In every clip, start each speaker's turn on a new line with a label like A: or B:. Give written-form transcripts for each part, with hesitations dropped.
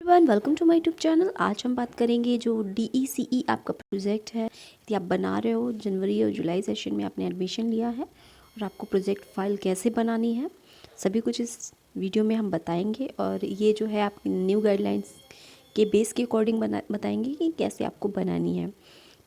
A: Everyone, welcome to my YouTube channel. आज हम बात करेंगे जो DECE आपका प्रोजेक्ट है। यदि आप बना रहे हो, जनवरी और जुलाई सेशन में आपने एडमिशन लिया है और आपको प्रोजेक्ट फाइल कैसे बनानी है, सभी कुछ इस वीडियो में हम बताएंगे। और ये जो है आपकी न्यू गाइडलाइंस के बेस के अकॉर्डिंग बताएंगे कि कैसे आपको बनानी है।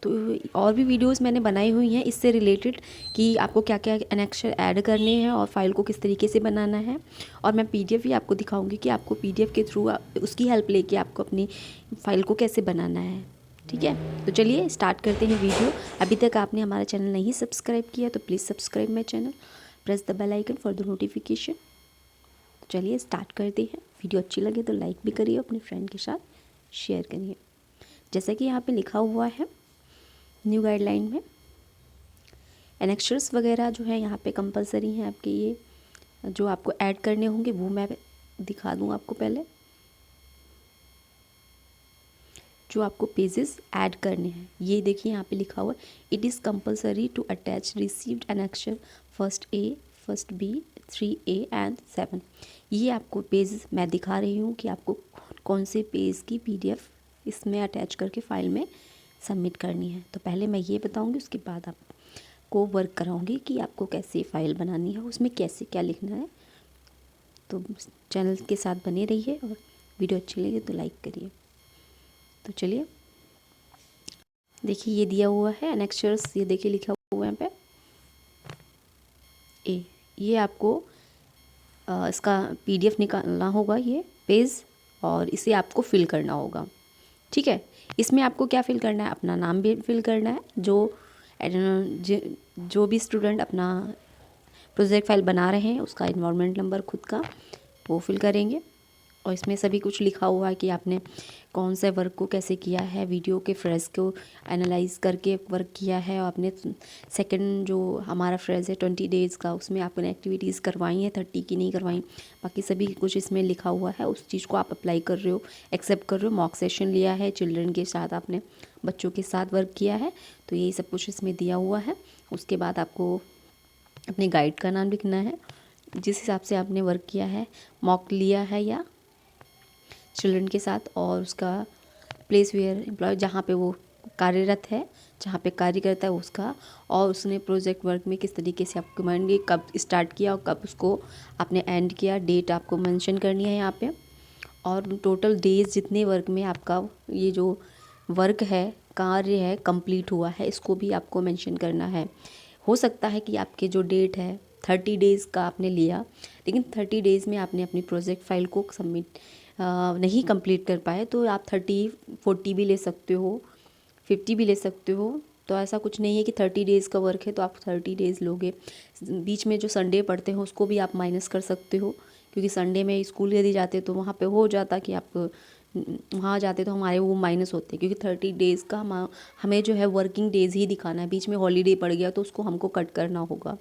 A: तो और भी वीडियोस मैंने बनाई हुई हैं इससे रिलेटेड कि आपको क्या क्या एनेक्सर ऐड करने हैं और फाइल को किस तरीके से बनाना है। और मैं PDF भी आपको दिखाऊंगी कि आपको PDF के थ्रू उसकी हेल्प लेके आपको अपनी फ़ाइल को कैसे बनाना है। ठीक है, तो चलिए स्टार्ट करते हैं वीडियो। अभी तक आपने हमारा चैनल नहीं सब्सक्राइब किया तो please subscribe my channel, press the bell icon for the notification. तो चलिए स्टार्ट करते हैं। वीडियो अच्छी लगे तो लाइक भी करिए, अपने फ्रेंड के साथ शेयर करिए। जैसा कि यहाँ पे लिखा हुआ है न्यू गाइडलाइन में, एनेक्सर्स वगैरह जो है यहाँ पे कंपलसरी हैं आपके। ये जो आपको ऐड करने होंगे वो मैं दिखा दूँ आपको। पहले जो आपको पेजेस ऐड करने हैं ये देखिए यहाँ पे लिखा हुआ है, it is compulsory to attach received annexure first A, first B, 3A and 7। ये आपको पेज मैं दिखा रही हूँ कि आपको कौन से पेज की PDF इसमें अटैच करके फ़ाइल में सबमिट करनी है। तो पहले मैं ये बताऊँगी, उसके बाद आपको वर्क कराऊँगी कि आपको कैसे फ़ाइल बनानी है, उसमें कैसे क्या लिखना है। तो चैनल के साथ बने रहिए और वीडियो अच्छी लगे तो लाइक करिए। तो चलिए देखिए, ये दिया हुआ है एनेक्सर्स, ये देखिए लिखा हुआ है यहाँ पे A। ये आपको इसका PDF निकालना होगा, ये पेज, और इसे आपको फिल करना होगा। ठीक है, इसमें आपको क्या फिल करना है, अपना नाम भी फिल करना है। जो भी स्टूडेंट अपना प्रोजेक्ट फाइल बना रहे हैं उसका इन्वायरमेंट नंबर खुद का वो फिल करेंगे। और इसमें सभी कुछ लिखा हुआ है कि आपने कौन से वर्क को कैसे किया है, वीडियो के फ्रेज को एनालाइज करके वर्क किया है। और आपने सेकंड जो हमारा फ्रेज है 20 डेज़ का, उसमें आपने एक्टिविटीज़ करवाई हैं 30 की नहीं करवाई। बाकी सभी कुछ इसमें लिखा हुआ है, उस चीज़ को आप अप्लाई कर रहे हो, एक्सेप्ट कर रहे हो। मॉक सेशन लिया है, चिल्ड्रन के साथ आपने बच्चों के साथ वर्क किया है, तो यही सब कुछ इसमें दिया हुआ है। उसके बाद आपको अपने गाइड का नाम लिखना है, जिस हिसाब से आपने वर्क किया है, मॉक लिया है या चिल्ड्रन के साथ, और उसका प्लेस वेयर एम्प्लॉय जहाँ पे वो कार्यरत है, जहाँ पे कार्य करता है उसका, और उसने प्रोजेक्ट वर्क में किस तरीके से आपको माइंड कब स्टार्ट किया और कब उसको आपने एंड किया, डेट आपको मेंशन करनी है यहाँ पे। और टोटल डेज जितने वर्क में आपका ये जो वर्क है, कार्य है, कंप्लीट हुआ है, इसको भी आपको मेंशन करना है। हो सकता है कि आपके जो डेट है 30 डेज़ का आपने लिया, लेकिन 30 डेज़ में आपने अपनी प्रोजेक्ट फाइल को सबमिट नहीं कंप्लीट कर पाए, तो आप 30, 40 भी ले सकते हो, 50 भी ले सकते हो। तो ऐसा कुछ नहीं है कि 30 डेज़ का वर्क है तो आप 30 डेज़ लोगे। बीच में जो संडे पढ़ते हैं उसको भी आप माइनस कर सकते हो, क्योंकि संडे में स्कूल यदि जाते तो वहाँ पे हो जाता कि आप वहाँ जाते तो हमारे वो माइनस होते, क्योंकि 30 डेज़ का हमें जो है वर्किंग डेज़ ही दिखाना है। बीच में हॉलीडे पड़ गया तो उसको हमको कट करना होगा।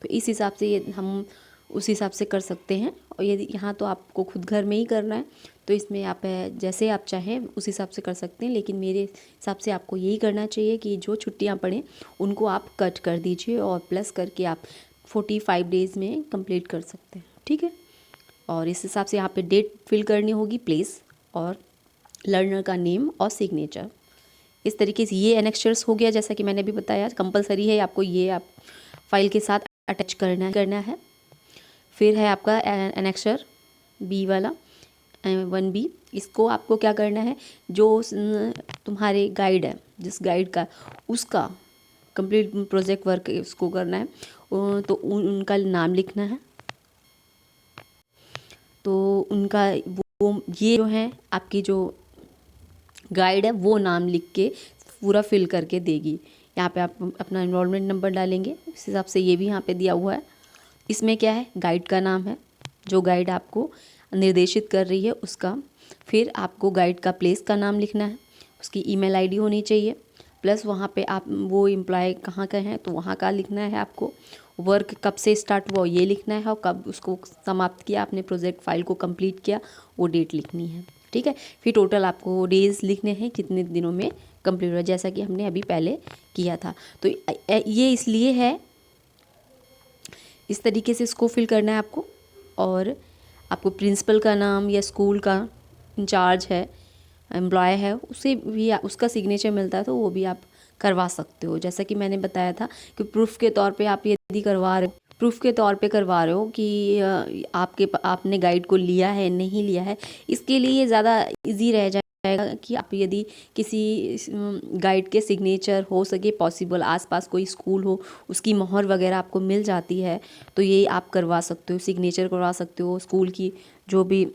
A: तो इस हिसाब से ये हम उस हिसाब से कर सकते हैं। और यदि यहाँ तो आपको खुद घर में ही करना है तो इसमें आप जैसे आप चाहें उस हिसाब से कर सकते हैं, लेकिन मेरे हिसाब से आपको यही करना चाहिए कि जो छुट्टियाँ पड़ें उनको आप कट कर दीजिए और प्लस करके आप 45 डेज़ में कंप्लीट कर सकते हैं। ठीक है, और इस हिसाब से यहाँ पे डेट फिल करनी होगी, प्लेस और लर्नर का नेम और सिग्नेचर। इस तरीके से ये एनेक्सर्स हो गया, जैसा कि मैंने अभी बताया कंपलसरी है आपको, ये आप फाइल के साथ अटैच करना है। फिर है आपका एनेक्सर B वाला 1B। इसको आपको क्या करना है, जो तुम्हारे गाइड है, जिस गाइड का उसका कंप्लीट प्रोजेक्ट वर्क उसको करना है, तो उनका नाम लिखना है। तो उनका वो ये जो है आपकी जो गाइड है वो नाम लिख के पूरा फिल करके देगी। यहाँ पे आप अपना इनरोलमेंट नंबर डालेंगे, उस हिसाब से ये भी यहाँ पे दिया हुआ है। इसमें क्या है, गाइड का नाम है, जो गाइड आपको निर्देशित कर रही है उसका। फिर आपको गाइड का प्लेस का नाम लिखना है, उसकी ईमेल आईडी होनी चाहिए, प्लस वहाँ पे आप वो एम्प्लॉय कहाँ का है तो वहाँ का लिखना है आपको। वर्क कब से स्टार्ट हुआ ये लिखना है, और कब उसको समाप्त किया, आपने प्रोजेक्ट फाइल को कंप्लीट किया, वो डेट लिखनी है। ठीक है, फिर टोटल आपको डेज लिखने हैं कितने दिनों में कंप्लीट हुआ, जैसा कि हमने अभी पहले किया था। तो ये इसलिए है, इस तरीके से इसको फिल करना है आपको। और आपको प्रिंसिपल का नाम या स्कूल का इंचार्ज है, एम्प्लॉय है, उसे भी उसका सिग्नेचर मिलता है तो वो भी आप करवा सकते हो। जैसा कि मैंने बताया था कि प्रूफ के तौर पे आप यदि करवा रहे हो, प्रूफ के तौर पे करवा रहे हो कि आपने गाइड को लिया है नहीं लिया है, इसके लिए ज़्यादा इजी रह जाएगा कि आप यदि किसी गाइड के सिग्नेचर हो सके पॉसिबल, आसपास कोई स्कूल हो, उसकी मोहर वगैरह आपको मिल जाती है तो ये आप करवा सकते हो, सिग्नेचर करवा सकते हो, स्कूल की जो भी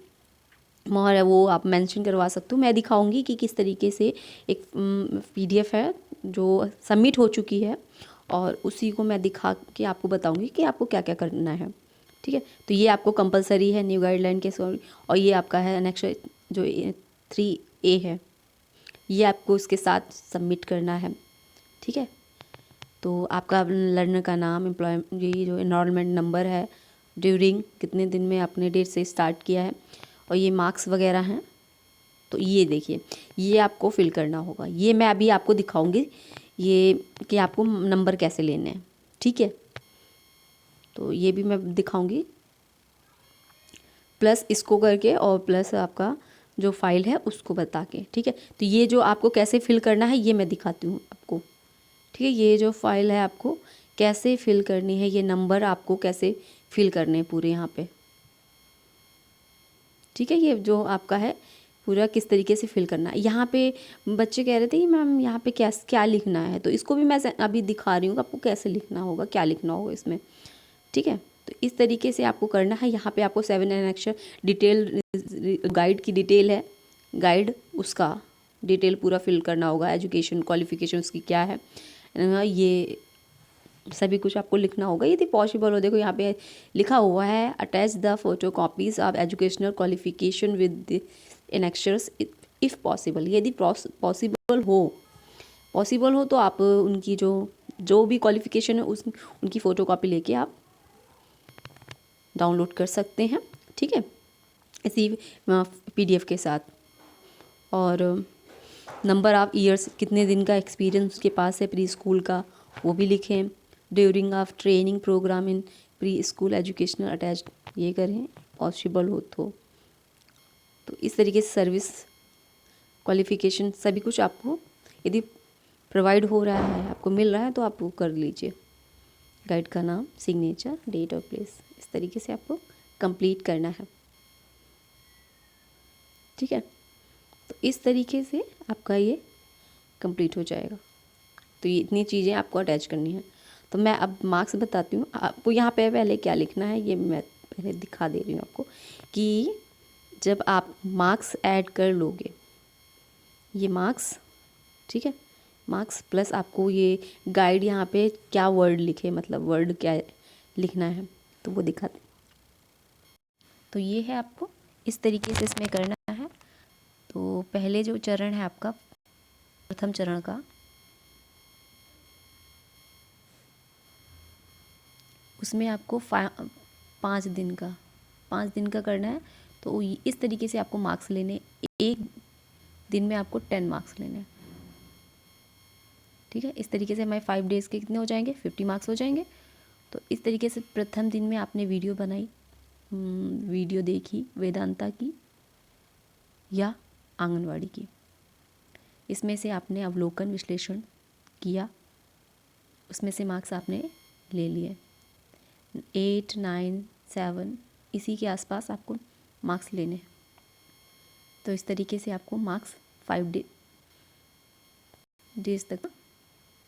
A: मोहर है वो आप मेंशन करवा सकते हो। मैं दिखाऊंगी कि किस तरीके से एक PDF है जो सबमिट हो चुकी है और उसी को मैं दिखा के आपको बताऊंगी कि आपको क्या क्या करना है। ठीक है, तो ये आपको कंपलसरी है न्यू गाइडलाइन के सॉरी, और ये आपका है नेक्स्ट जो 3A है, ये आपको इसके साथ सबमिट करना है। ठीक है, तो आपका लर्नर का नाम, एम्प्लॉय, ये जो एनरोलमेंट नंबर है, ड्यूरिंग कितने दिन में आपने डेट से स्टार्ट किया है, और ये मार्क्स वगैरह हैं। तो ये देखिए, ये आपको फिल करना होगा। ये मैं अभी आपको दिखाऊंगी ये कि आपको नंबर कैसे लेने हैं। ठीक है, तो ये भी मैं दिखाऊंगी, प्लस इसको करके और प्लस आपका जो फाइल है उसको बता के। ठीक है, तो ये जो आपको कैसे फिल करना है ये मैं दिखाती हूँ आपको। ठीक है, ये जो फाइल है आपको कैसे फिल करनी है, ये नंबर आपको कैसे फिल करने हैं पूरे यहाँ पे। ठीक है, ये जो आपका है पूरा किस तरीके से फिल करना है। यहाँ पे बच्चे कह रहे थे कि मैम यहाँ पे क्या क्या लिखना है, तो इसको भी मैं अभी दिखा रही हूँ आपको कैसे लिखना होगा, क्या लिखना होगा इसमें। ठीक है, तो इस तरीके से आपको करना है। यहाँ पे आपको 7 एनेक्शर डिटेल, गाइड की डिटेल है, गाइड उसका डिटेल पूरा फिल करना होगा, एजुकेशन क्वालिफिकेशन उसकी क्या है, ये सभी कुछ आपको लिखना होगा यदि पॉसिबल हो। देखो यहाँ पे लिखा हुआ है attach the photo copies of educational qualification with annexures if possible. यदि पॉसिबल हो तो आप उनकी जो भी क्वालिफिकेशन है उनकी फ़ोटो कॉपी लेके आप डाउनलोड कर सकते हैं। ठीक है, इसी PDF के साथ, और नंबर ऑफ़ ईयर्स, कितने दिन का एक्सपीरियंस उसके पास है प्री स्कूल का, वो भी लिखें। During of training program in pre school educational attached, ये करें पॉसिबल हो तो इस तरीके से सर्विस क्वालिफ़िकेशन सभी कुछ आपको यदि प्रोवाइड हो रहा है, आपको मिल रहा है तो आप वो कर लीजिए। गाइड का नाम, सिग्नेचर, डेट और प्लेस, इस तरीके से आपको कंप्लीट करना है। ठीक है, तो इस तरीके से आपका ये कंप्लीट हो जाएगा। तो ये इतनी चीज़ें आपको अटैच करनी है। तो मैं अब मार्क्स बताती हूँ आपको। यहाँ पे पहले क्या लिखना है ये मैं पहले दिखा दे रही हूँ आपको कि जब आप मार्क्स ऐड कर लोगे, ये मार्क्स, ठीक है, मार्क्स प्लस आपको ये गाइड यहाँ पे क्या वर्ड लिखे, मतलब वर्ड क्या लिखना है तो वो दिखाते। तो ये है आपको इस तरीके से इसमें करना है। तो पहले जो चरण है आपका, प्रथम चरण का, उसमें आपको 5 दिन का करना है। तो इस तरीके से आपको मार्क्स लेने, एक दिन में आपको 10 मार्क्स लेने हैं। ठीक है, इस तरीके से हमारे 5 डेज़ के कितने हो जाएंगे, 50 मार्क्स हो जाएंगे। तो इस तरीके से प्रथम दिन में आपने वीडियो बनाई, वीडियो देखी वेदांता की या आंगनवाड़ी की, इसमें से आपने अवलोकन विश्लेषण किया, उसमें से मार्क्स आपने ले लिए। 8, 9, 7 इसी के आसपास आपको मार्क्स लेने हैं। तो इस तरीके से आपको मार्क्स 5 डेज तक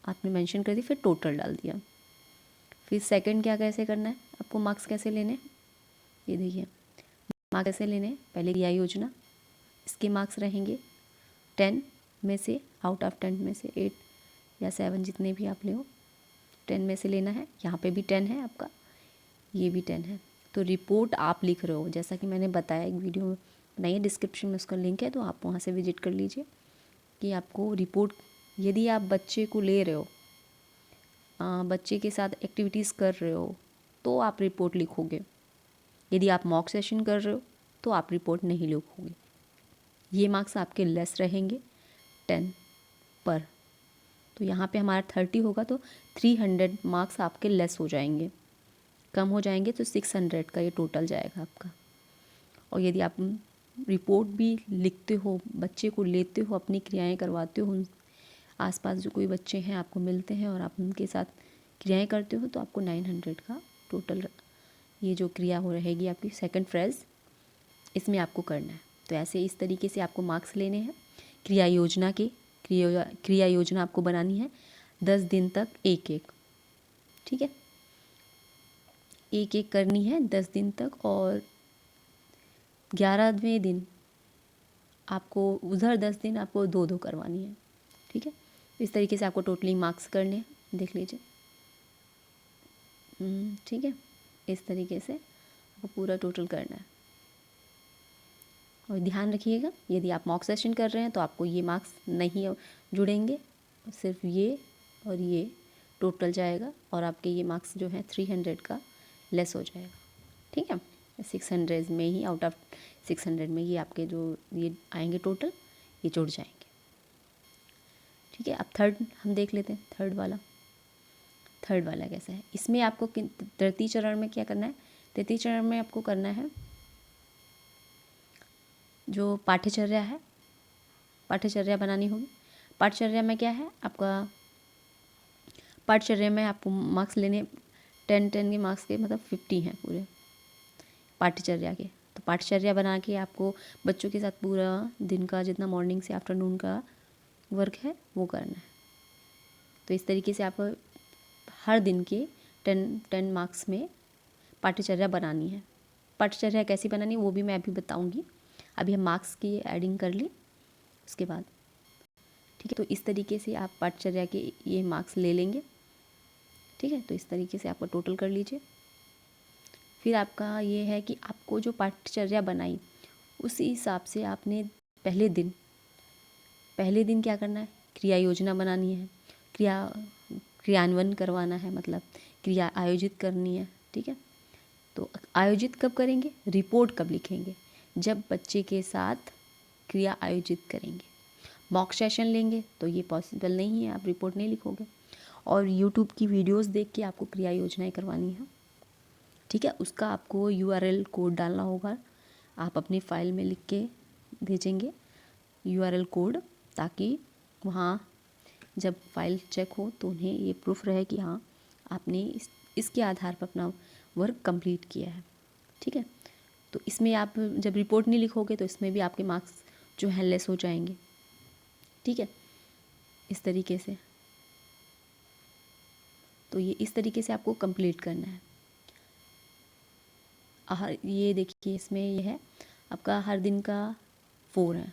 A: आपने मेंशन कर दी, फिर टोटल डाल दिया। फिर सेकंड क्या कैसे करना है, आपको मार्क्स कैसे लेने, ये देखिए मार्क्स कैसे लेने। पहले क्रिया योजना, इसके मार्क्स रहेंगे 10 में से, आउट ऑफ 10 में से 8 या 7 जितने भी आप ले हो, 10 में से लेना है। यहाँ पे भी 10 है आपका, ये भी 10 है। तो रिपोर्ट आप लिख रहे हो, जैसा कि मैंने बताया एक वीडियो में बनाइए, डिस्क्रिप्शन में उसका लिंक है, तो आप वहाँ से विजिट कर लीजिए कि आपको रिपोर्ट, यदि आप बच्चे को ले रहे हो, बच्चे के साथ एक्टिविटीज़ कर रहे हो तो आप रिपोर्ट लिखोगे। यदि आप मॉक सेशन कर रहे हो तो आप रिपोर्ट नहीं लिखोगे। ये मार्क्स आपके लेस रहेंगे 10 पर। तो यहाँ पे हमारा 30 होगा तो 300 मार्क्स आपके लेस हो जाएंगे, कम हो जाएंगे, तो 600 का ये टोटल जाएगा आपका। और यदि आप रिपोर्ट भी लिखते हो, बच्चे को लेते हो, अपनी क्रियाएं करवाते हो, आसपास जो कोई बच्चे हैं आपको मिलते हैं और आप उनके साथ क्रियाएं करते हो, तो आपको 900 का टोटल ये जो क्रिया हो रहेगी आपकी सेकंड फ्रेज, इसमें आपको करना है। तो ऐसे इस तरीके से आपको मार्क्स लेने हैं। क्रिया योजना के क्रिया योजना आपको बनानी है 10 दिन तक एक एक, ठीक है, एक एक करनी है 10 दिन तक, और 11वें दिन आपको उधर 10 दिन आपको 2-2 करवानी है, ठीक है। इस तरीके से आपको टोटली मार्क्स करने हैं, देख लीजिए, ठीक है। इस तरीके से आपको पूरा टोटल करना है। और ध्यान रखिएगा, यदि आप मॉक सेशन कर रहे हैं तो आपको ये मार्क्स नहीं जुड़ेंगे, सिर्फ ये और ये टोटल जाएगा, और आपके ये मार्क्स जो हैं 300 का लेस हो जाएगा, ठीक है। 600 में ही, आउट ऑफ 600 में ही आपके जो ये आएंगे टोटल, ये जुड़ जाएंगे, ठीक है। अब थर्ड हम देख लेते हैं। थर्ड वाला कैसा है। इसमें आपको तृतीय चरण में क्या करना है। तृतीय चरण में आपको करना है जो पाठ्यचर्या है, पाठ्यचर्या बनानी होगी। पाठ्यचर्या में क्या है आपका, पाठ्यचर्या में आपको मार्क्स लेने 10 के मार्क्स के, मतलब 50 हैं पूरे पाठ्यचर्या के। तो पाठ्यचर्या बना के आपको बच्चों के साथ पूरा दिन का जितना मॉर्निंग से आफ्टरनून का वर्क है वो करना है। तो इस तरीके से आप हर दिन के 10 मार्क्स में पाठ्यचर्या बनानी है। पाठ्यचर्या कैसी बनानी है वो भी मैं अभी बताऊंगी। अभी हम मार्क्स की एडिंग कर ली उसके बाद, ठीक है। तो इस तरीके से आप पाठ्यचर्या के ये मार्क्स ले लेंगे, ठीक है। तो इस तरीके से आपका टोटल कर लीजिए। फिर आपका ये है कि आपको जो पाठ्यचर्या बनाई उसी हिसाब से आपने पहले दिन क्या करना है, क्रिया योजना बनानी है, क्रियान्वयन करवाना है, मतलब क्रिया आयोजित करनी है, ठीक है। तो आयोजित कब करेंगे, रिपोर्ट कब लिखेंगे, जब बच्चे के साथ क्रिया आयोजित करेंगे। मॉक सेशन लेंगे तो ये पॉसिबल नहीं है, आप रिपोर्ट नहीं लिखोगे। और यूट्यूब की वीडियोस देख के आपको क्रिया योजनाएं करवानी है, ठीक है। उसका आपको URL कोड डालना होगा, आप अपनी फ़ाइल में लिख के भेजेंगे URL कोड, ताकि वहाँ जब फाइल चेक हो तो उन्हें ये प्रूफ रहे कि हाँ आपने इसके आधार पर अपना वर्क कंप्लीट किया है, ठीक है। तो इसमें आप जब रिपोर्ट नहीं लिखोगे तो इसमें भी आपके मार्क्स जो हैं लेस हो जाएंगे, ठीक है। इस तरीके से, तो ये इस तरीके से आपको कंप्लीट करना है। ये देखिए, इसमें ये है आपका हर दिन का 4 है,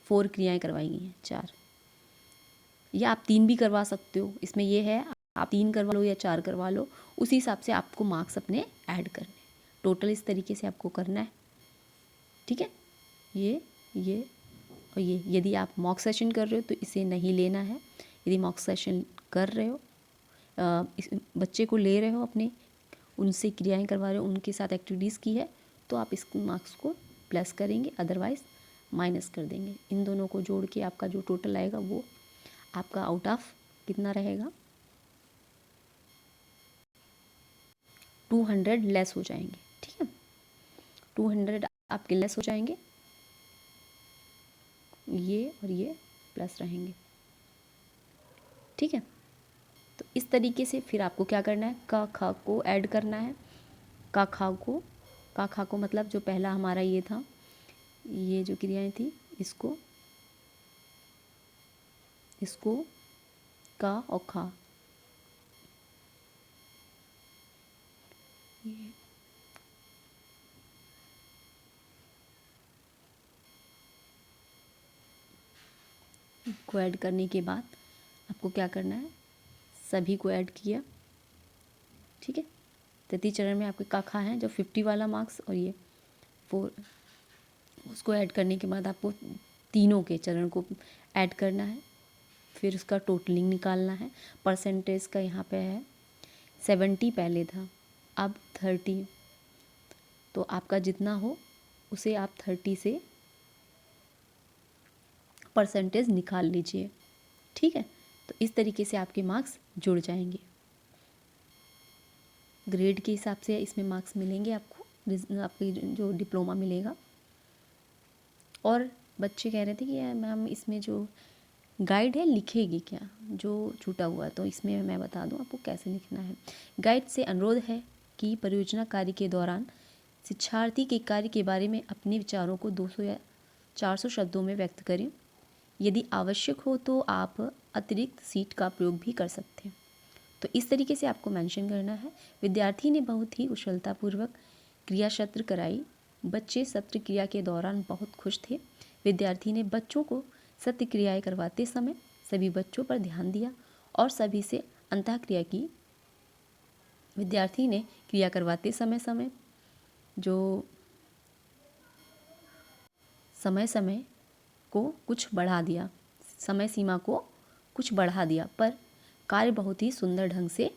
A: 4 क्रियाएं करवाई गई हैं, 4, या आप 3 भी करवा सकते हो। इसमें ये है आप 3 करवा लो या 4 करवा लो, उसी हिसाब से आपको मार्क्स अपने ऐड करने। टोटल इस तरीके से आपको करना है, ठीक है। ये और ये, यदि आप मॉक सेशन कर रहे हो तो इसे नहीं लेना है। यदि मॉक सेशन कर रहे हो, इस बच्चे को ले रहे हो अपने, उनसे क्रियाएं करवा रहे हो, उनके साथ एक्टिविटीज़ की है, तो आप इस मार्क्स को प्लस करेंगे, अदरवाइज़ माइनस कर देंगे। इन दोनों को जोड़ के आपका जो टोटल आएगा वो आपका आउट ऑफ कितना रहेगा, 200 लेस हो जाएंगे, ठीक है। 200 आपके लेस हो जाएंगे, ये और ये प्लस रहेंगे, ठीक है। तो इस तरीके से फिर आपको क्या करना है, का खा को ऐड करना है। का खा को मतलब जो पहला हमारा ये था, ये जो क्रियाएं थी, इसको का और खा, ये को ऐड करने के बाद आपको क्या करना है, सभी को ऐड किया, ठीक है। तृतीय चरण में आपके काखा हैं जो 50 वाला मार्क्स, और ये 4, उसको ऐड करने के बाद आपको तीनों के चरण को ऐड करना है। फिर उसका टोटलिंग निकालना है। परसेंटेज का यहाँ पे है 70 पहले था, अब 30, तो आपका जितना हो उसे आप 30 से परसेंटेज निकाल लीजिए, ठीक है। तो इस तरीके से आपके मार्क्स जुड़ जाएंगे। ग्रेड के हिसाब से इसमें मार्क्स मिलेंगे आपको, आपकी जो डिप्लोमा मिलेगा और बच्चे कह रहे थे कि मैम इसमें जो गाइड है लिखेगी क्या, जो छूटा हुआ है, तो इसमें मैं बता दूं आपको कैसे लिखना है। गाइड से अनुरोध है कि परियोजना कार्य के दौरान शिक्षार्थी के कार्य के बारे में अपने विचारों को 200 या 400 शब्दों में व्यक्त करें। यदि आवश्यक हो तो आप अतिरिक्त सीट का प्रयोग भी कर सकते हैं। तो इस तरीके से आपको मेंशन करना है। विद्यार्थी ने बहुत ही कुशलतापूर्वक क्रिया सत्र कराई। बच्चे सत्र क्रिया के दौरान बहुत खुश थे। विद्यार्थी ने बच्चों को सत्य क्रियाएं करवाते समय सभी बच्चों पर ध्यान दिया और सभी से अंतः क्रिया की। विद्यार्थी ने क्रिया करवाते समय जो समय को कुछ बढ़ा दिया, समय सीमा को कुछ बढ़ा दिया, पर कार्य बहुत ही सुंदर ढंग से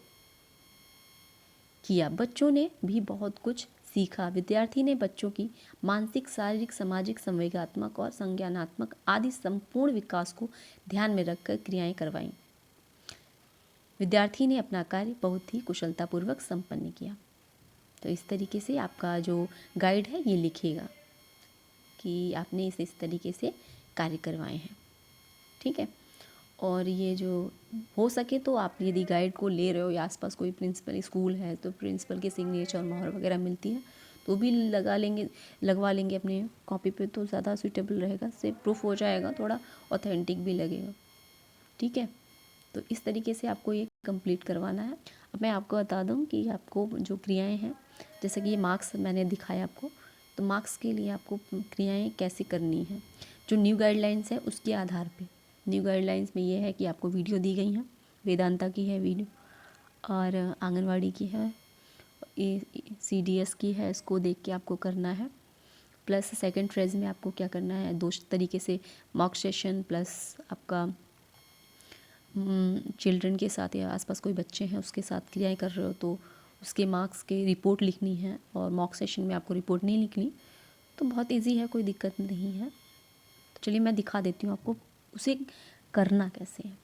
A: किया। बच्चों ने भी बहुत कुछ सीखा। विद्यार्थी ने बच्चों की मानसिक, शारीरिक, सामाजिक, संवेगात्मक और संज्ञानात्मक आदि संपूर्ण विकास को ध्यान में रखकर क्रियाएं करवाईं। विद्यार्थी ने अपना कार्य बहुत ही कुशलतापूर्वक संपन्न किया। तो इस तरीके से आपका जो गाइड है ये लिखेगा कि आपने इस तरीके से कार्य करवाए हैं। ठीक है। और ये जो हो सके तो आप यदि गाइड को ले रहे हो या आसपास कोई प्रिंसिपल स्कूल है तो प्रिंसिपल के सिग्नेचर और मोहर वगैरह मिलती है तो भी लगवा लेंगे अपने कॉपी पे, तो ज़्यादा सूटेबल रहेगा, से प्रूफ हो जाएगा, थोड़ा ऑथेंटिक भी लगेगा। ठीक है। तो इस तरीके से आपको ये कंप्लीट करवाना है। अब मैं आपको बता दूं कि आपको जो क्रियाएं हैं, जैसे कि ये मार्क्स मैंने दिखाया आपको, तो मार्क्स के लिए आपको क्रियाएं कैसे करनी है, जो न्यू गाइडलाइंस है उसके आधार पे। न्यू गाइडलाइंस में ये है कि आपको वीडियो दी गई हैं, वेदांता की है वीडियो और आंगनवाड़ी की है, CDS की है, इसको देख के आपको करना है। प्लस सेकंड फेज में आपको क्या करना है, 2 तरीके से मॉक सेशन प्लस आपका चिल्ड्रन के साथ या आसपास कोई बच्चे हैं उसके साथ क्रियाएं कर रहे हो तो उसके मार्क्स के रिपोर्ट लिखनी है। और मॉक सेशन में आपको रिपोर्ट नहीं लिखनी, तो बहुत इजी है, कोई दिक्कत नहीं है। तो चलिए मैं दिखा देती हूँ आपको उसे करना कैसे है।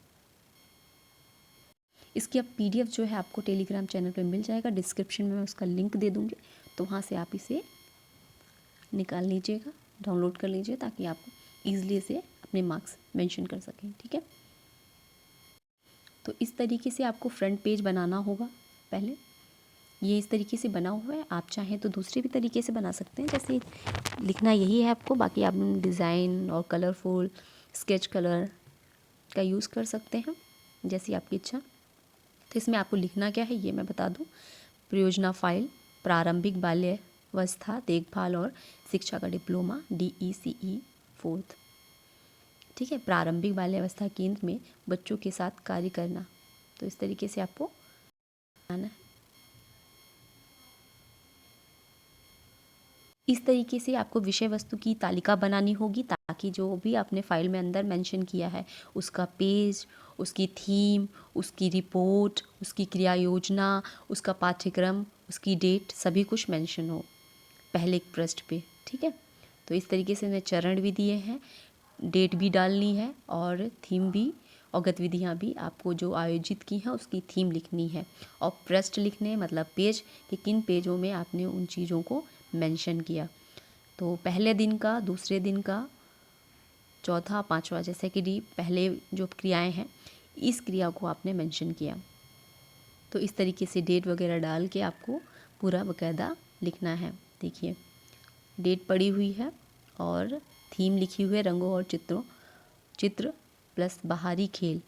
A: इसकी अब PDF जो है आपको टेलीग्राम चैनल पे मिल जाएगा, डिस्क्रिप्शन में मैं उसका लिंक दे दूँगी, तो वहाँ से आप इसे निकाल लीजिएगा, डाउनलोड कर लीजिए, ताकि आप ईज़िली से अपने मार्क्स मेंशन कर सकें। ठीक है। तो इस तरीके से आपको फ्रंट पेज बनाना होगा। पहले ये इस तरीके से बना हुआ है, आप चाहें तो दूसरे भी तरीके से बना सकते हैं, जैसे लिखना यही है आपको, बाकी आप डिज़ाइन और कलरफुल स्केच कलर का यूज़ कर सकते हैं जैसी आपकी इच्छा। तो इसमें आपको लिखना क्या है ये मैं बता दूं। परियोजना फाइल प्रारंभिक बाल्यावस्था देखभाल और शिक्षा का डिप्लोमा DECE 4th। ठीक है। प्रारंभिक बाल्यावस्था केंद्र में बच्चों के साथ कार्य करना, तो इस तरीके से आपको आना है। इस तरीके से आपको विषय वस्तु की तालिका बनानी होगी, ताकि जो भी आपने फाइल में अंदर मेंशन किया है उसका पेज, उसकी थीम, उसकी रिपोर्ट, उसकी क्रिया योजना, उसका पाठ्यक्रम, उसकी डेट, सभी कुछ मेंशन हो पहले पृष्ठ पे। ठीक है। तो इस तरीके से मैंने चरण भी दिए हैं, डेट भी डालनी है और थीम भी और गतिविधियाँ भी आपको जो आयोजित की हैं उसकी थीम लिखनी है और पृष्ठ लिखने मतलब पेज कि किन पेजों में आपने उन चीज़ों को मेंशन किया। तो पहले दिन का, दूसरे दिन का, चौथा, पांचवा, जैसे कि पहले जो क्रियाएं हैं इस क्रिया को आपने मेंशन किया। तो इस तरीके से डेट वगैरह डाल के आपको पूरा बकायदा लिखना है। देखिए डेट पड़ी हुई है और थीम लिखी हुई है, रंगों और चित्र प्लस बाहरी खेल।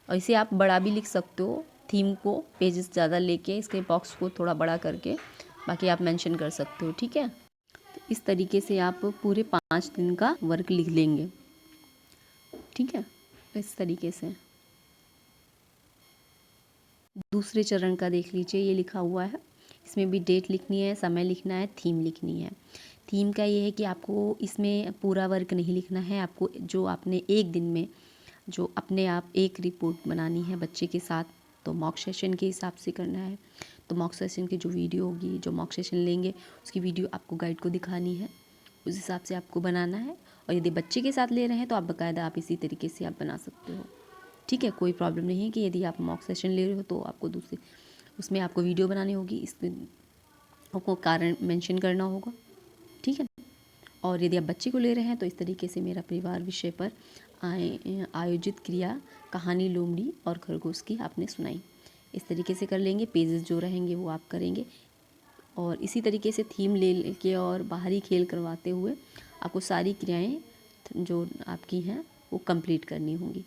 A: और इसे आप बड़ा भी लिख सकते हो, थीम को पेजेस ज़्यादा लेके इसके बॉक्स को थोड़ा बड़ा करके बाकी आप मेंशन कर सकते हो। ठीक है। तो इस तरीके से आप पूरे 5 दिन का वर्क लिख लेंगे। ठीक है। इस तरीके से दूसरे चरण का देख लीजिए, ये लिखा हुआ है, इसमें भी डेट लिखनी है, समय लिखना है, थीम लिखनी है। थीम का ये है कि आपको इसमें पूरा वर्क नहीं लिखना है, आपको जो आपने एक दिन में जो अपने आप एक रिपोर्ट बनानी है बच्चे के साथ, तो मॉक सेशन के हिसाब से करना है। तो मॉक सेशन की जो वीडियो होगी, जो मॉक सेशन लेंगे उसकी वीडियो आपको गाइड को दिखानी है, उस हिसाब से आपको बनाना है। और यदि बच्चे के साथ ले रहे हैं तो आप बाकायदा आप इसी तरीके से आप बना सकते हो। ठीक है। कोई प्रॉब्लम नहीं है कि यदि आप मॉक सेशन ले रहे हो तो आपको दूसरे उसमें आपको वीडियो बनानी होगी, इसमें आपको कारण मेंशन करना होगा। ठीक है। और यदि आप बच्चे को ले रहे हैं तो इस तरीके से मेरा परिवार विषय पर आयोजित क्रिया कहानी लोमड़ी और खरगोश की आपने सुनाई। इस तरीके से कर लेंगे। पेजेस जो रहेंगे वो आप करेंगे और इसी तरीके से थीम ले के और बाहरी खेल करवाते हुए आपको सारी क्रियाएं जो आपकी हैं वो कंप्लीट करनी होंगी।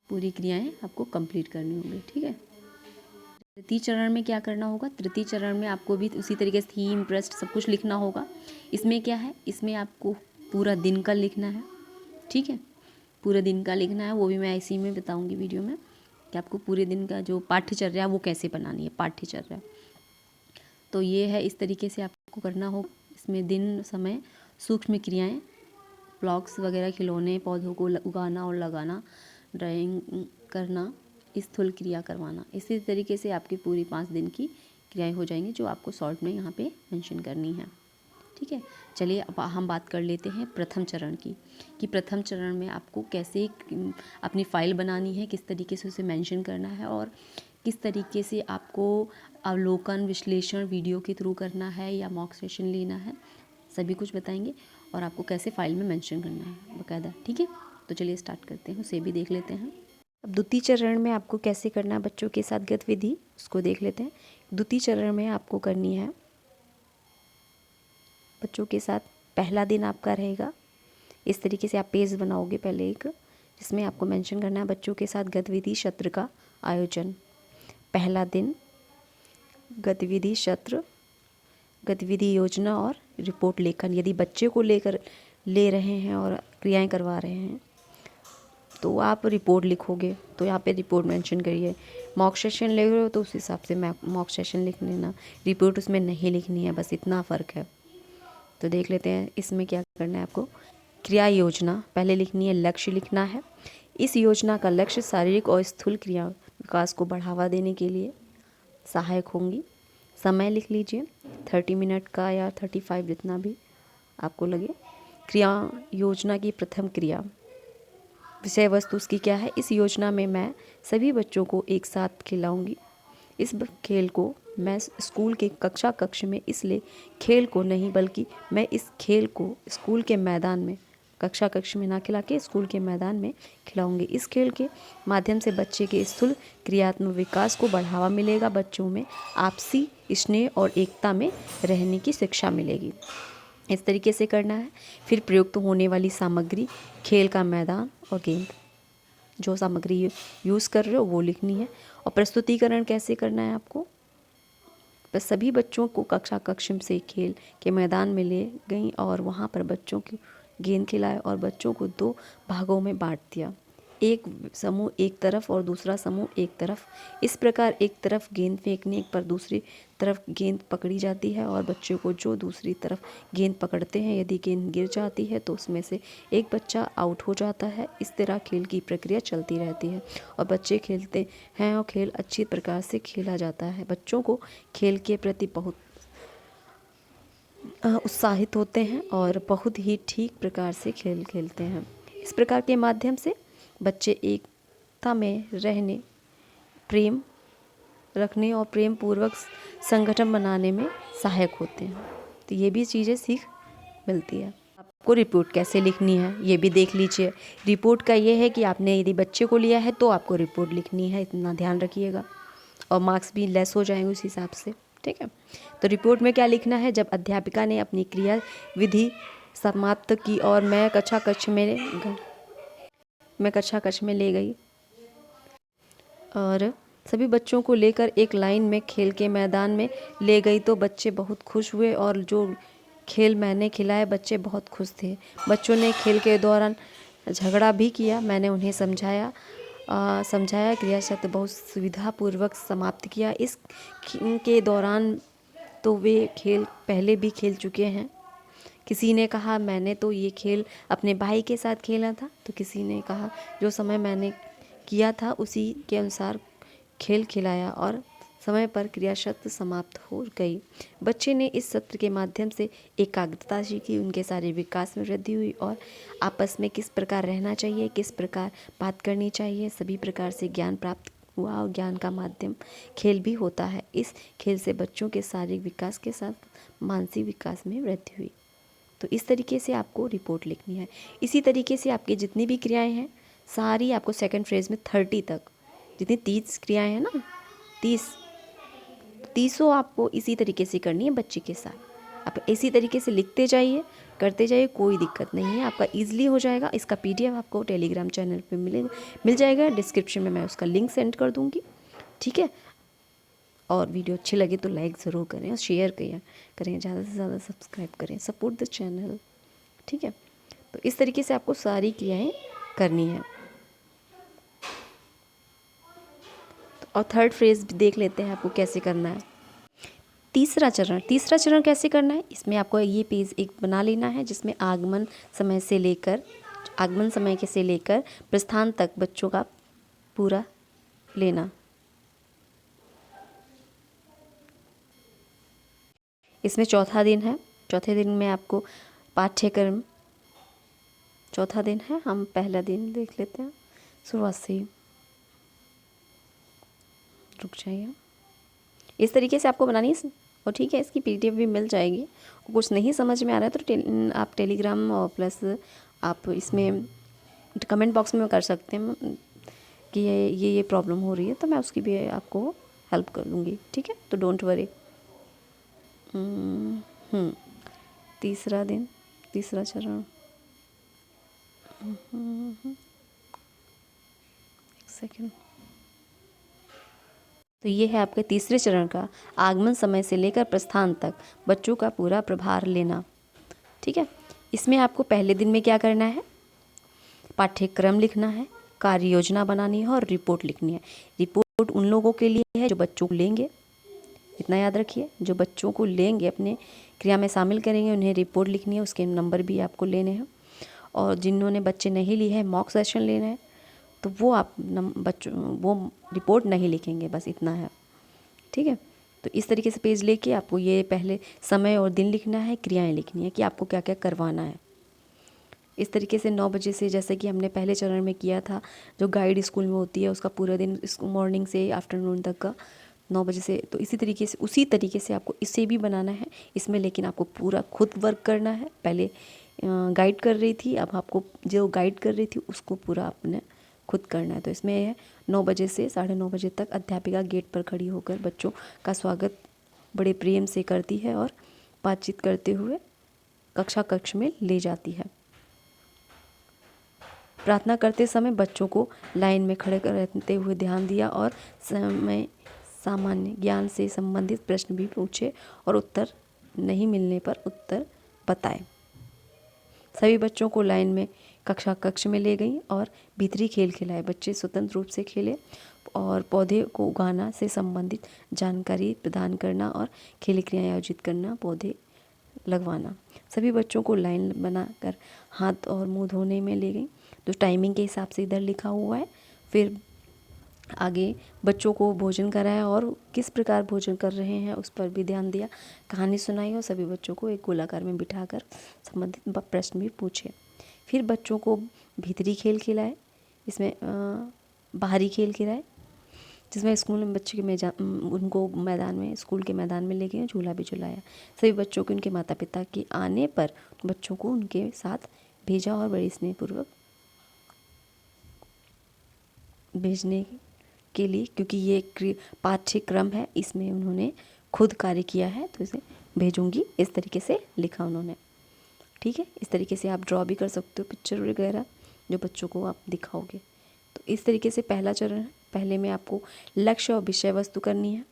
A: पूरी क्रियाएं आपको कंप्लीट करनी होंगी। ठीक है। तृतीय चरण में क्या करना होगा? तृतीय चरण में आपको भी उसी तरीके से थीम, प्रश्न सब कुछ लिखना होगा। इसमें क्या है, इसमें आपको पूरा दिन का लिखना है। ठीक है, पूरे दिन का लिखना है। वो भी मैं इसी में बताऊंगी वीडियो में कि आपको पूरे दिन का जो पाठ्यचर्या वो कैसे बनानी है। पाठ्यचर्या तो ये है, इस तरीके से आपको करना हो। इसमें दिन, समय, सूक्ष्म क्रियाएं, ब्लॉक्स वगैरह, खिलौने, पौधों को उगाना और लगाना, ड्राइंग करना, स्थूल क्रिया करवाना। इसी तरीके से आपकी पूरी 5 दिन की क्रियाएं हो जाएंगी जो आपको शॉर्ट में यहाँ पे मेंशन करनी है। ठीक है। चलिए अब हम बात कर लेते हैं प्रथम चरण की, कि प्रथम चरण में आपको कैसे अपनी फाइल बनानी है, किस तरीके से उसे मेंशन करना है और किस तरीके से आपको अवलोकन विश्लेषण वीडियो के थ्रू करना है या मॉक सेशन लेना है, सभी कुछ बताएंगे और आपको कैसे फाइल में मेंशन करना है बाकायदा। ठीक है, तो चलिए स्टार्ट करते हैं, उसे भी देख लेते हैं। अब द्वितीय चरण में आपको कैसे करना है बच्चों के साथ गतिविधि, उसको देख लेते हैं। द्वितीय चरण में आपको करनी है बच्चों के साथ, पहला दिन आपका रहेगा इस तरीके से। आप पेज बनाओगे पहले एक, जिसमें आपको मेंशन करना है बच्चों के साथ गतिविधि सत्र का आयोजन। पहला दिन गतिविधि सत्र, गतिविधि योजना और रिपोर्ट लेखन। यदि बच्चे को ले रहे हैं और क्रियाएं करवा रहे हैं तो आप रिपोर्ट लिखोगे, तो यहाँ पे रिपोर्ट मेंशन करिए। मॉक सेशन ले रहे हो तो उस हिसाब से मॉक सेशन लिख लेना, रिपोर्ट उसमें नहीं लिखनी है, बस इतना फ़र्क है। तो देख लेते हैं इसमें क्या करना है आपको। क्रिया योजना पहले लिखनी है, लक्ष्य लिखना है। इस योजना का लक्ष्य शारीरिक और स्थूल क्रिया विकास को बढ़ावा देने के लिए सहायक होंगी। समय लिख लीजिए 30 मिनट का या 35, जितना भी आपको लगे। क्रिया योजना की प्रथम क्रिया, विषय वस्तु उसकी क्या है? इस योजना में मैं सभी बच्चों को एक साथ खिलाऊंगी। इस खेल को मैं स्कूल के कक्ष में, इसलिए खेल को नहीं बल्कि मैं इस खेल को स्कूल के मैदान में, कक्ष में ना खिला के स्कूल के मैदान में खिलाऊंगी। इस खेल के माध्यम से बच्चे के स्थूल क्रियात्मक विकास को बढ़ावा मिलेगा। बच्चों में आपसी स्नेह और एकता में रहने की शिक्षा मिलेगी। इस तरीके से करना है। फिर प्रयुक्त होने वाली सामग्री, खेल का मैदान और गेंद, जो सामग्री यूज़ कर रहे हो वो लिखनी है। और प्रस्तुतिकरण कैसे करना है आपको, बस सभी बच्चों को कक्ष से खेल के मैदान में ले गई और वहाँ पर बच्चों की गेंद खिलाए और बच्चों को 2 भागों में बांट दिया। एक समूह एक तरफ और दूसरा समूह एक तरफ। इस प्रकार एक तरफ गेंद फेंकने पर दूसरी तरफ गेंद पकड़ी जाती है और बच्चों को जो दूसरी तरफ गेंद पकड़ते हैं, यदि गेंद गिर जाती है तो उसमें से एक बच्चा आउट हो जाता है। इस तरह खेल की प्रक्रिया चलती रहती है और बच्चे खेलते हैं और खेल अच्छी प्रकार से खेला जाता है। बच्चों को खेल के प्रति बहुत उत्साहित होते हैं और बहुत ही ठीक प्रकार से खेल खेलते हैं। इस प्रकार के माध्यम से बच्चे एकता में रहने, प्रेम रखने और प्रेम पूर्वक संगठन बनाने में सहायक होते हैं। तो ये भी चीज़ें सीख मिलती है। आपको रिपोर्ट कैसे लिखनी है ये भी देख लीजिए। रिपोर्ट का ये है कि आपने यदि बच्चे को लिया है तो आपको रिपोर्ट लिखनी है, इतना ध्यान रखिएगा और मार्क्स भी लेस हो जाएंगे उस हिसाब से। ठीक है, तो रिपोर्ट में क्या लिखना है? जब अध्यापिका ने अपनी क्रिया विधि समाप्त की और मैं कक्षा में ले गई और सभी बच्चों को लेकर एक लाइन में खेल के मैदान में ले गई तो बच्चे बहुत खुश हुए और जो खेल मैंने खिलाए बच्चे बहुत खुश थे। बच्चों ने खेल के दौरान झगड़ा भी किया, मैंने उन्हें समझाया क्रिया शब्द बहुत सुविधापूर्वक समाप्त किया। इस के दौरान तो वे खेल पहले भी खेल चुके हैं। किसी ने कहा मैंने तो ये खेल अपने भाई के साथ खेला था, तो किसी ने कहा जो समय मैंने किया था उसी के अनुसार खेल खिलाया और समय पर क्रिया शब्द समाप्त हो गई। बच्चे ने इस सत्र के माध्यम से एकाग्रता सीखी, उनके शारीरिक विकास में वृद्धि हुई और आपस में किस प्रकार रहना चाहिए, किस प्रकार बात करनी चाहिए, सभी प्रकार से ज्ञान प्राप्त हुआ और ज्ञान का माध्यम खेल भी होता है। इस खेल से बच्चों के शारीरिक विकास के साथ मानसिक विकास में वृद्धि हुई। तो इस तरीके से आपको रिपोर्ट लिखनी है। इसी तरीके से आपकी जितनी भी क्रियाएं हैं सारी आपको सेकंड फ्रेज में 30 तक, जितनी 30 क्रियाएं हैं ना, 30 आपको इसी तरीके से करनी है बच्चे के साथ। आप इसी तरीके से लिखते जाइए, करते जाइए, कोई दिक्कत नहीं है, आपका ईजिली हो जाएगा। इसका PDF आपको टेलीग्राम चैनल पे मिल जाएगा, डिस्क्रिप्शन में मैं उसका लिंक सेंड कर दूँगी, ठीक है। और वीडियो अच्छी लगे तो लाइक ज़रूर करें और शेयर करें, ज़्यादा से ज़्यादा सब्सक्राइब करें, सपोर्ट द चैनल, ठीक है। तो इस तरीके से आपको सारी क्रियाएं करनी है। तो और थर्ड फ्रेज भी देख लेते हैं आपको कैसे करना है। तीसरा चरण कैसे करना है, इसमें आपको ये पेज एक बना लेना है जिसमें आगमन समय से लेकर प्रस्थान तक बच्चों का पूरा लेना। इसमें चौथा दिन है, चौथे दिन में आपको पाठ्यक्रम, चौथा दिन है, हम पहला दिन देख लेते हैं शुरुआत से ही, रुक जाइए। इस तरीके से आपको बनानी है और ठीक है, इसकी PDF भी मिल जाएगी। कुछ नहीं समझ में आ रहा है तो आप टेलीग्राम और प्लस आप इसमें कमेंट बॉक्स में कर सकते हैं कि ये प्रॉब्लम हो रही है, तो मैं उसकी भी आपको हेल्प कर दूँगी, ठीक है। तो डोंट वरी। तीसरा दिन, तीसरा चरण, एक सेकेंड। तो ये है आपके तीसरे चरण का आगमन समय से लेकर प्रस्थान तक बच्चों का पूरा प्रभार लेना, ठीक है। इसमें आपको पहले दिन में क्या करना है, पाठ्यक्रम लिखना है, कार्य योजना बनानी है और रिपोर्ट लिखनी है। रिपोर्ट उन लोगों के लिए है जो बच्चों को लेंगे, इतना याद रखिए, जो बच्चों को लेंगे अपने क्रिया में शामिल करेंगे उन्हें रिपोर्ट लिखनी है, उसके नंबर भी आपको लेने हैं। और जिन्होंने बच्चे नहीं लिए है, मॉक सेशन लेना है, तो वो आप वो रिपोर्ट नहीं लिखेंगे, बस इतना है, ठीक है। तो इस तरीके से पेज लेके आपको ये पहले समय और दिन लिखना है, क्रियाएं लिखनी है कि आपको क्या क्या करवाना है। इस तरीके से 9 बजे से, जैसे कि हमने पहले चरण में किया था, जो गाइड स्कूल में होती है उसका पूरा दिन मॉर्निंग से आफ्टरनून तक का 9 बजे से, तो इसी तरीके से आपको इसे भी बनाना है इसमें, लेकिन आपको पूरा खुद वर्क करना है। पहले गाइड कर रही थी, अब आपको जो गाइड कर रही थी उसको पूरा आपने खुद करना है। तो इसमें है 9 बजे से 9:30 बजे तक अध्यापिका गेट पर खड़ी होकर बच्चों का स्वागत बड़े प्रेम से करती है और बातचीत करते हुए कक्ष में ले जाती है। प्रार्थना करते समय बच्चों को लाइन में खड़े रहते हुए ध्यान दिया और सामान्य ज्ञान से संबंधित प्रश्न भी पूछे और उत्तर नहीं मिलने पर उत्तर बताए। सभी बच्चों को लाइन में कक्ष में ले गई और भीतरी खेल खिलाए। बच्चे स्वतंत्र रूप से खेले और पौधे को उगाना से संबंधित जानकारी प्रदान करना और खेल क्रियाएं आयोजित करना, पौधे लगवाना। सभी बच्चों को लाइन बनाकर हाथ और मुंह धोने में ले गई, तो टाइमिंग के हिसाब से इधर लिखा हुआ है। फिर आगे बच्चों को भोजन कराया और किस प्रकार भोजन कर रहे हैं उस पर भी ध्यान दिया। कहानी सुनाई और सभी बच्चों को एक गोलाकार में बिठाकर संबंधित प्रश्न भी पूछे। फिर बच्चों को भीतरी खेल खिलाए, इसमें बाहरी खेल खिलाए, जिसमें स्कूल में बच्चे के उनको स्कूल के मैदान में ले गए, झूला भी झुलाया। सभी बच्चों को उनके माता पिता के आने पर बच्चों को उनके साथ भेजा और बड़ी स्नेहपूर्वक भेजने के लिए, क्योंकि ये पाठ्यक्रम है, इसमें उन्होंने खुद कार्य किया है, तो इसे भेजूंगी, इस तरीके से लिखा उन्होंने, ठीक है। इस तरीके से आप ड्रॉ भी कर सकते हो पिक्चर वगैरह जो बच्चों को आप दिखाओगे। तो इस तरीके से पहला चरण है। पहले में आपको लक्ष्य और विषय वस्तु करनी है।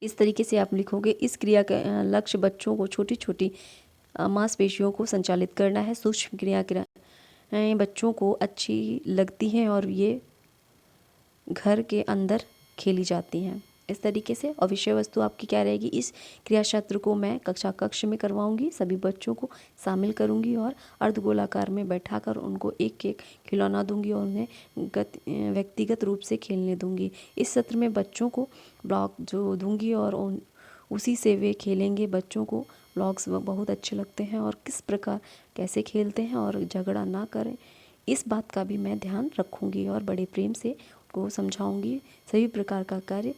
A: इस तरीके से आप लिखोगे, इस क्रिया का लक्ष्य बच्चों को छोटी छोटी मांसपेशियों को संचालित करना है। सूक्ष्म क्रियाएं बच्चों को अच्छी लगती हैं और ये घर के अंदर खेली जाती हैं, इस तरीके से। और विषय वस्तु आपकी क्या रहेगी, इस क्रिया क्षेत्र को मैं कक्ष में करवाऊंगी, सभी बच्चों को शामिल करूंगी और अर्धगोलाकार में बैठाकर उनको एक एक खिलौना दूंगी और उन्हें व्यक्तिगत रूप से खेलने दूंगी। इस सत्र में बच्चों को ब्लॉक जो दूंगी और उसी से वे खेलेंगे। बच्चों को ब्लॉग्स बहुत अच्छे लगते हैं और किस प्रकार कैसे खेलते हैं और झगड़ा ना करें, इस बात का भी मैं ध्यान रखूंगी और बड़े प्रेम से को समझाऊंगी। सभी प्रकार का कार्य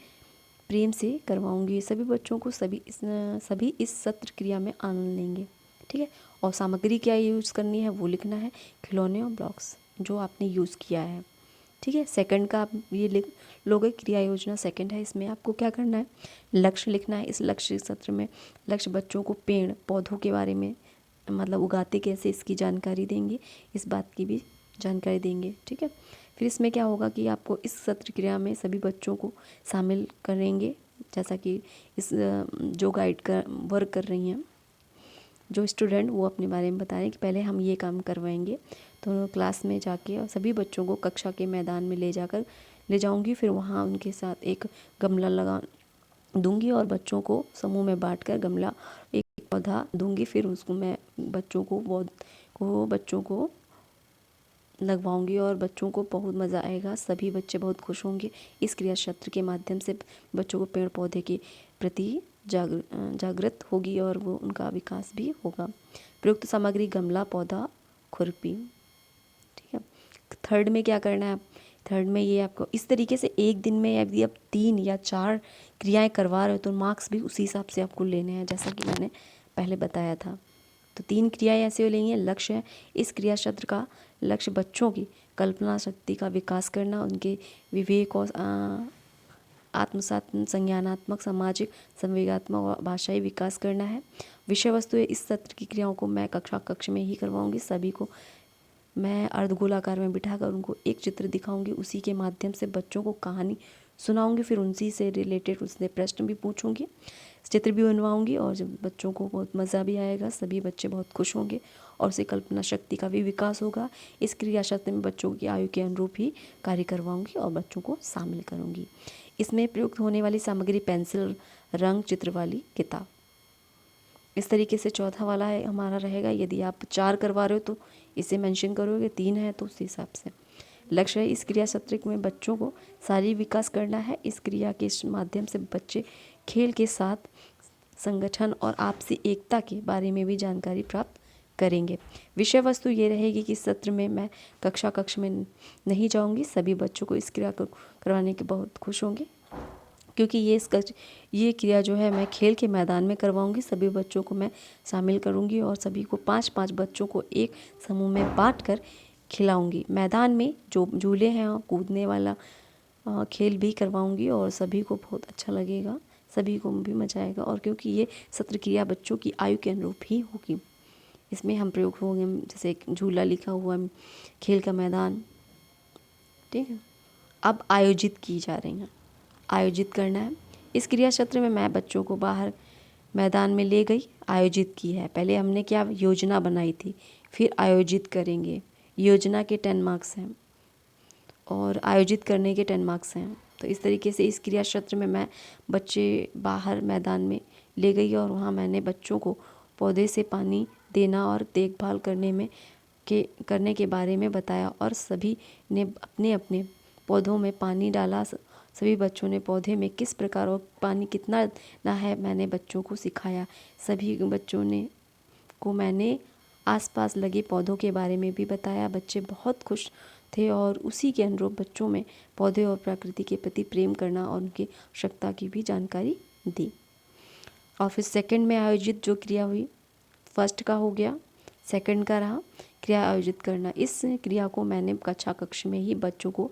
A: प्रेम से करवाऊंगी। सभी बच्चों को सभी इस सत्र क्रिया में आनंद लेंगे, ठीक है। और सामग्री क्या यूज़ करनी है वो लिखना है, खिलौने और ब्लॉक्स जो आपने यूज़ किया है। ठीक है। सेकंड का आप ये लिख लोगे, क्रिया योजना सेकंड है। इसमें आपको क्या करना है, लक्ष्य लिखना है। इस लक्ष्य सत्र में लक्ष्य बच्चों को पेड़ पौधों के बारे में, मतलब उगाते कैसे इसकी जानकारी देंगे, इस बात की भी जानकारी देंगे। ठीक है। फिर इसमें क्या होगा कि आपको इस सत्र क्रिया में सभी बच्चों को शामिल करेंगे, जैसा कि इस जो गाइड कर वर्क कर रही हैं जो स्टूडेंट, वो अपने बारे में बता रहे हैं कि पहले हम ये काम करवाएंगे। तो क्लास में जाके और सभी बच्चों को कक्षा के मैदान में ले जाऊंगी। फिर वहाँ उनके साथ एक गमला लगा दूंगी और बच्चों को समूह में बांटकर गमला एक पौधा दूंगी। फिर उसको मैं बच्चों को लगवाऊंगी और बच्चों को बहुत मज़ा आएगा। सभी बच्चे बहुत खुश होंगे। इस क्रिया क्षेत्र के माध्यम से बच्चों को पेड़ पौधे के प्रति जागृत होगी और वो उनका विकास भी होगा। प्रयुक्त सामग्री गमला, पौधा, खुरपी। ठीक है। थर्ड में क्या करना है, थर्ड में ये आपको इस तरीके से एक दिन में यदि आप 3 या 4 क्रियाएं करवा रहे हो तो मार्क्स भी उसी हिसाब से आपको लेने हैं, जैसा कि मैंने पहले बताया था। तो 3 क्रियाएं ऐसे हो लेंगी। लक्ष्य है, इस क्रिया क्षेत्र का लक्ष्य बच्चों की कल्पना शक्ति का विकास करना, उनके विवेक और आत्मसात, संज्ञानात्मक, सामाजिक, संवेगात्मक और भाषाई विकास करना है। विषय वस्तु है, इस सत्र की क्रियाओं को मैं कक्ष में ही करवाऊंगी। सभी को मैं अर्धगोलाकार में बिठाकर उनको एक चित्र दिखाऊंगी, उसी के माध्यम से बच्चों को कहानी सुनाऊंगी। फिर उनसी से रिलेटेड उससे प्रश्न भी पूछूंगी, चित्र भी बनवाऊंगी और जब बच्चों को बहुत मज़ा भी आएगा, सभी बच्चे बहुत खुश होंगे और उससे कल्पना शक्ति का भी विकास होगा। इस क्रिया क्षेत्र में बच्चों की आयु के अनुरूप ही कार्य करवाऊंगी और बच्चों को शामिल करूंगी। इसमें प्रयुक्त होने वाली सामग्री पेंसिल, रंग, चित्र वाली किताब। इस तरीके से चौथा वाला है हमारा रहेगा। यदि आप 4 करवा रहे हो तो इसे मेंशन करोगे, 3 है तो उस हिसाब से। लक्ष्य है, इस क्रिया सत्र में बच्चों को शारीरिक विकास करना है। इस क्रिया के माध्यम से बच्चे खेल के साथ संगठन और आपसी एकता के बारे में भी जानकारी प्राप्त करेंगे। विषय वस्तु ये रहेगी कि सत्र में मैं कक्ष में नहीं जाऊंगी। सभी बच्चों को इस क्रिया को करवाने के बहुत खुश होंगे, क्योंकि ये क्रिया जो है मैं खेल के मैदान में करवाऊंगी। सभी बच्चों को मैं शामिल करूंगी और सभी को 5-5 बच्चों को एक समूह में बांटकर खिलाऊंगी। मैदान में जो झूले हैं, कूदने वाला खेल भी करवाऊंगी और सभी को बहुत अच्छा लगेगा, सभी को भी मजा आएगा। और क्योंकि ये सत्र क्रिया बच्चों की आयु के अनुरूप ही होगी, इसमें हम प्रयोग होंगे, जैसे एक झूला लिखा हुआ, खेल का मैदान। ठीक है। अब आयोजित की जा रही हैं, आयोजित करना है। इस क्रिया क्षेत्र में मैं बच्चों को बाहर मैदान में ले गई, आयोजित की है। पहले हमने क्या योजना बनाई थी, फिर आयोजित करेंगे। योजना के 10 मार्क्स हैं और आयोजित करने के 10 मार्क्स हैं। तो इस तरीके से इस क्रिया क्षेत्र में मैं बच्चे बाहर मैदान में ले गई और वहाँ मैंने बच्चों को पौधे से पानी देना और देखभाल करने के बारे में बताया और सभी ने अपने अपने पौधों में पानी डाला। सभी बच्चों ने पौधे में किस प्रकार और पानी कितना ना है मैंने बच्चों को सिखाया। सभी बच्चों को मैंने आसपास लगे पौधों के बारे में भी बताया। बच्चे बहुत खुश थे और उसी के अनुरूप बच्चों में पौधे और प्रकृति के प्रति प्रेम करना और उनकी आवश्यकता की भी जानकारी दी। और फिर सेकंड में आयोजित जो क्रिया हुई, फर्स्ट का हो गया, सेकंड का रहा क्रिया आयोजित करना। इस क्रिया को मैंने कक्ष में ही बच्चों को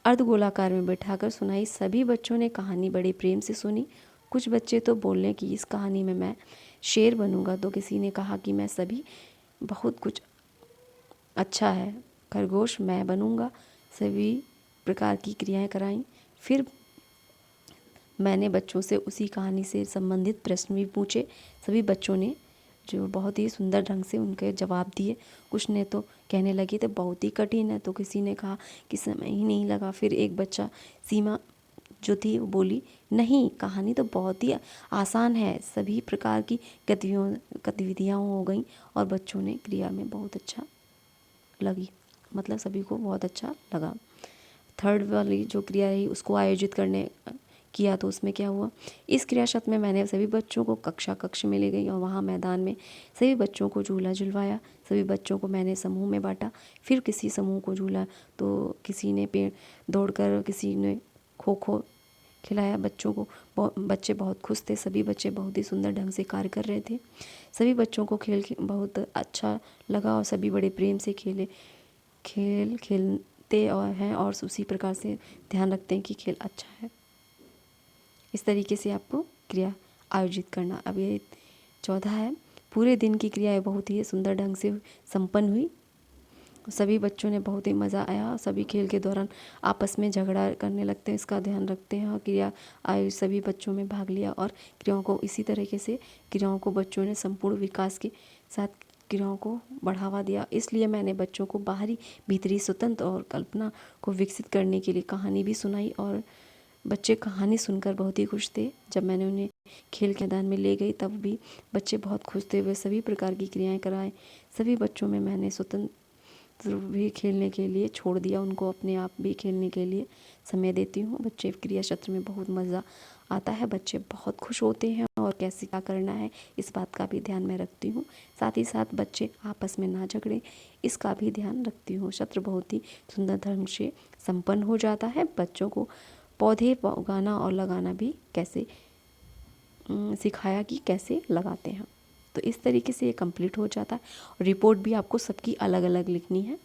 A: अर्धगोलाकार में बैठाकर सुनाई। सभी बच्चों ने कहानी बड़े प्रेम से सुनी। कुछ बच्चे तो बोले कि इस कहानी में मैं शेर बनूंगा, तो किसी ने कहा कि मैं सभी बहुत कुछ अच्छा है, खरगोश मैं बनूंगा। सभी प्रकार की क्रियाएं कराईं। फिर मैंने बच्चों से उसी कहानी से संबंधित प्रश्न भी पूछे। सभी बच्चों ने जो बहुत ही सुंदर ढंग से उनके जवाब दिए। कुछ ने तो कहने लगे तो बहुत ही कठिन है, तो किसी ने कहा कि समय ही नहीं लगा। फिर एक बच्चा सीमा जो थी वो बोली नहीं, कहानी तो बहुत ही आसान है। सभी प्रकार की गतिविधियाँ हो गई और बच्चों ने क्रिया में बहुत अच्छा लगी, मतलब सभी को बहुत अच्छा लगा। थर्ड वाली जो क्रिया रही उसको आयोजित किया, तो उसमें क्या हुआ, इस क्रिया क्षेत्र में मैंने सभी बच्चों को कक्ष में ले गई और वहाँ मैदान में सभी बच्चों को झूला झुलवाया। सभी बच्चों को मैंने समूह में बांटा। फिर किसी समूह को झूला तो किसी ने पेड़ दौड़कर, किसी ने खो खो खिलाया बच्चों को। बच्चे बहुत खुश थे, सभी बच्चे बहुत ही सुंदर ढंग से कार्य कर रहे थे। सभी बच्चों को खेल बहुत अच्छा लगा और सभी बड़े प्रेम से खेलते और हैं और उसी प्रकार से ध्यान रखते हैं कि खेल अच्छा है। इस तरीके से आपको क्रिया आयोजित करना। अब ये 14 है। पूरे दिन की क्रियाएं बहुत ही सुंदर ढंग से संपन्न हुई। सभी बच्चों ने बहुत ही मज़ा आया। सभी खेल के दौरान आपस में झगड़ा करने लगते हैं, इसका ध्यान रखते हैं। और क्रिया आयोजित सभी बच्चों में भाग लिया और क्रियाओं को इसी तरीके से क्रियाओं को बच्चों ने संपूर्ण विकास के साथ क्रियाओं को बढ़ावा दिया। इसलिए मैंने बच्चों को बाहरी भीतरी स्वतंत्र और कल्पना को विकसित करने के लिए कहानी भी सुनाई और बच्चे कहानी सुनकर बहुत ही खुश थे। जब मैंने उन्हें खेल के मैदान में ले गई तब भी बच्चे बहुत खुश थे। वे सभी प्रकार की क्रियाएं कराएं। सभी बच्चों में मैंने स्वतंत्र भी खेलने के लिए छोड़ दिया, उनको अपने आप भी खेलने के लिए समय देती हूँ। बच्चे क्रिया क्षेत्र में बहुत मज़ा आता है, बच्चे बहुत खुश होते हैं और कैसे क्या करना है इस बात का भी ध्यान मैं रखती हूँ। साथ ही साथ बच्चे आपस में ना झगड़े, इसका भी ध्यान रखती हूँ। सत्र बहुत ही सुंदर ढंग से संपन्न हो जाता है। बच्चों को पौधे उगाना और लगाना भी कैसे सिखाया कि कैसे लगाते हैं। तो इस तरीके से ये कंप्लीट हो जाता है। रिपोर्ट भी आपको सबकी अलग अलग लिखनी है,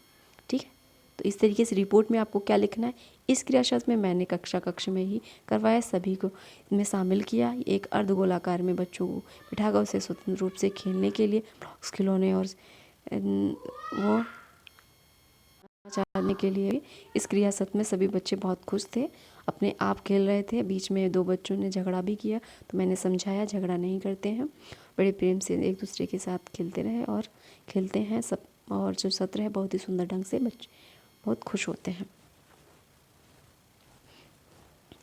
A: ठीक है। तो इस तरीके से रिपोर्ट में आपको क्या लिखना है, इस क्रियाशास्त्र में मैंने कक्ष में ही करवाया, सभी को इसमें शामिल किया। एक अर्धगोलाकार में बच्चों को बिठाकर उसे स्वतंत्र रूप से खेलने के लिए ब्लॉक्स, खिलौने और वो जानने के लिए इस क्रियासत्र में सभी बच्चे बहुत खुश थे, अपने आप खेल रहे थे। बीच में 2 बच्चों ने झगड़ा भी किया तो मैंने समझाया झगड़ा नहीं करते हैं, बड़े प्रेम से एक दूसरे के साथ खेलते रहे और खेलते हैं सब। और जो सत्र है बहुत ही सुंदर ढंग से बच्चे बहुत खुश होते हैं।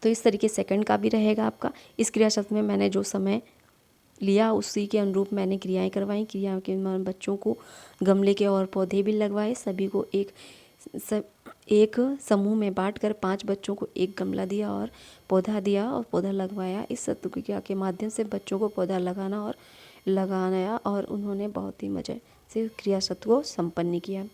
A: तो इस तरीके सेकंड का भी रहेगा आपका। इस क्रियासत्र में मैंने जो समय लिया उसी के अनुरूप मैंने क्रियाएं करवाई। क्रियाओं के बच्चों को गमले के और पौधे भी लगवाए। सभी को एक समूह में बांटकर 5 बच्चों को एक गमला दिया और पौधा लगवाया। इस सत्र क्रिया के माध्यम से बच्चों को पौधा लगाया और उन्होंने बहुत ही मजे से क्रिया सत्र को संपन्न किया।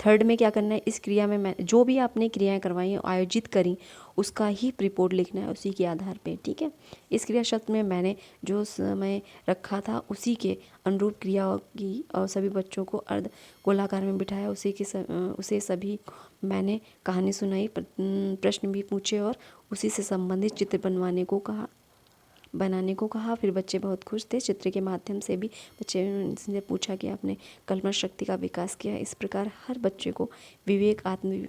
A: थर्ड में क्या करना है, इस क्रिया में मैं जो भी आपने क्रियाएं करवाई आयोजित करी उसका ही रिपोर्ट लिखना है उसी के आधार पे, ठीक है। इस क्रिया सत्र में मैंने जो समय रखा था उसी के अनुरूप क्रिया की और सभी बच्चों को अर्ध गोलाकार में बिठाया। उसे सभी मैंने कहानी सुनाई, प्रश्न भी पूछे और उसी से संबंधित चित्र बनाने को कहा। फिर बच्चे बहुत खुश थे। चित्र के माध्यम से भी बच्चे ने पूछा कि आपने कल्पना शक्ति का विकास किया। इस प्रकार हर बच्चे को विवेक, आत्म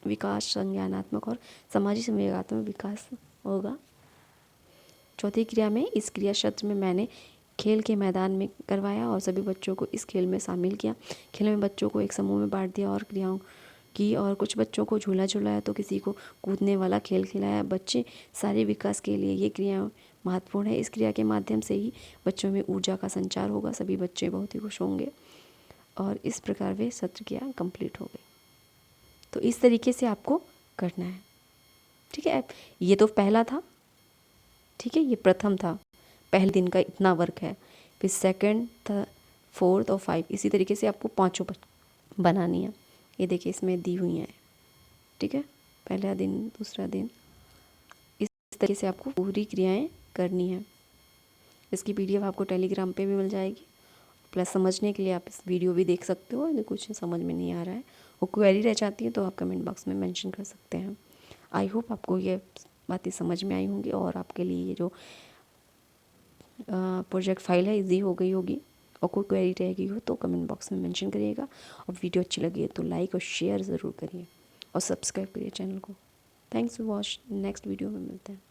A: विकास, संज्ञानात्मक और सामाजिक संवेगात्मक विकास होगा। चौथी क्रिया में इस क्रिया क्षेत्र में मैंने खेल के मैदान में करवाया और सभी बच्चों को इस खेल में शामिल किया। खेल में बच्चों को एक समूह में बांट दिया और क्रियाओं की, और कुछ बच्चों को झूला झुलाया तो किसी को कूदने वाला खेल खिलाया। बच्चे सारे विकास के लिए ये क्रिया महत्वपूर्ण है। इस क्रिया के माध्यम से ही बच्चों में ऊर्जा का संचार होगा, सभी बच्चे बहुत ही खुश होंगे और इस प्रकार वे सत्र क्रिया कंप्लीट हो गई। तो इस तरीके से आपको करना है, ठीक है। ये तो पहला था, ठीक है, ये प्रथम था, पहले दिन का इतना वर्क है। फिर सेकंड था, फोर्थ और 5 इसी तरीके से आपको 5 बनानी है। ये देखिए इसमें दी हुई हैं, ठीक है, पहला दिन, दूसरा दिन, इस तरीके से आपको पूरी क्रियाएं करनी है। इसकी पीडीएफ आपको टेलीग्राम पे भी मिल जाएगी। प्लस समझने के लिए आप इस वीडियो भी देख सकते हो, यदि कुछ समझ में नहीं आ रहा है वो क्वेरी रह जाती है तो आप कमेंट बॉक्स में मेंशन कर सकते हैं। आई होप आपको ये बातें समझ में आई होंगी और आपके लिए ये जो प्रोजेक्ट फाइल है ईजी हो गई होगी। और कोई क्वेरी रहेगी हो तो कमेंट बॉक्स में मेंशन करिएगा। और वीडियो अच्छी लगी है तो लाइक और शेयर ज़रूर करिए और सब्सक्राइब करिए चैनल को। Thanks for watch. Next video में मिलते हैं।